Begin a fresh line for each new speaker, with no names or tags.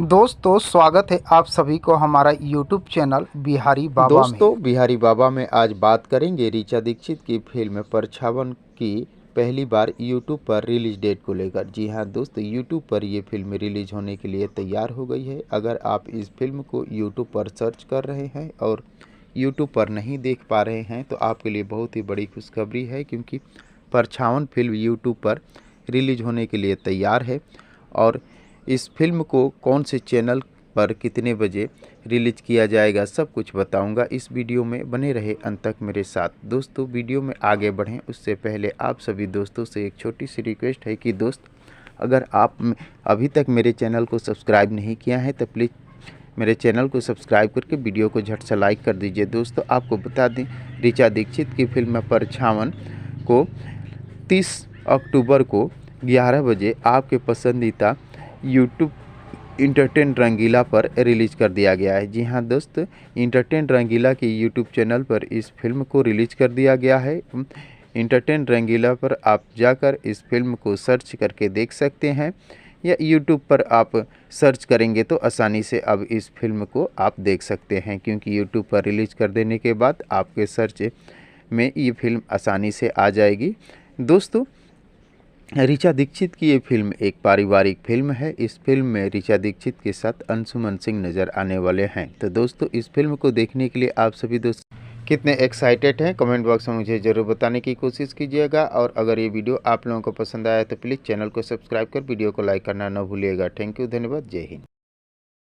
दोस्तों स्वागत है आप सभी को हमारा यूट्यूब चैनल बिहारी बाबा में।
दोस्तों बिहारी बाबा में आज बात करेंगे ऋचा दीक्षित की फिल्म परछावन की पहली बार यूट्यूब पर रिलीज डेट को लेकर। जी हां दोस्तों, यूट्यूब पर ये फिल्म रिलीज होने के लिए तैयार हो गई है। अगर आप इस फिल्म को यूट्यूब पर सर्च कर रहे हैं और यूट्यूब पर नहीं देख पा रहे हैं तो आपके लिए बहुत ही बड़ी खुशखबरी है, क्योंकि परछावन फिल्म यूट्यूब पर रिलीज होने के लिए तैयार है। और इस फिल्म को कौन से चैनल पर कितने बजे रिलीज किया जाएगा सब कुछ बताऊंगा इस वीडियो में। बने रहे अंत तक मेरे साथ। दोस्तों वीडियो में आगे बढ़ें उससे पहले आप सभी दोस्तों से एक छोटी सी रिक्वेस्ट है कि दोस्त, अगर आप अभी तक मेरे चैनल को सब्सक्राइब नहीं किया है तो प्लीज़ मेरे चैनल को सब्सक्राइब करके वीडियो को झट से लाइक कर दीजिए। दोस्तों आपको बता दें, ऋचा दीक्षित की फिल्म परछावन को 30 अक्टूबर को 11 बजे आपके पसंदीदा यूट्यूब इंटरटेन रंगीला पर रिलीज कर दिया गया है। जी हाँ दोस्त, इंटरटेन रंगीला के यूट्यूब चैनल पर इस फिल्म को रिलीज कर दिया गया है। इंटरटेन रंगीला पर आप जाकर इस फिल्म को सर्च करके देख सकते हैं, या यूट्यूब पर आप सर्च करेंगे तो आसानी से अब इस फिल्म को आप देख सकते हैं, क्योंकि यूट्यूब पर रिलीज कर देने के बाद आपके सर्च में ये फिल्म आसानी से आ जाएगी। दोस्तों ऋचा दीक्षित की ये फिल्म एक पारिवारिक फिल्म है। इस फिल्म में ऋचा दीक्षित के साथ अंशुमन सिंह नज़र आने वाले हैं। तो दोस्तों इस फिल्म को देखने के लिए आप सभी दोस्त कितने एक्साइटेड हैं कमेंट बॉक्स में मुझे ज़रूर बताने की कोशिश कीजिएगा। और अगर ये वीडियो आप लोगों को पसंद आया तो प्लीज़ चैनल को सब्सक्राइब कर वीडियो को लाइक करना न भूलिएगा। थैंक यू, धन्यवाद, जय हिंद।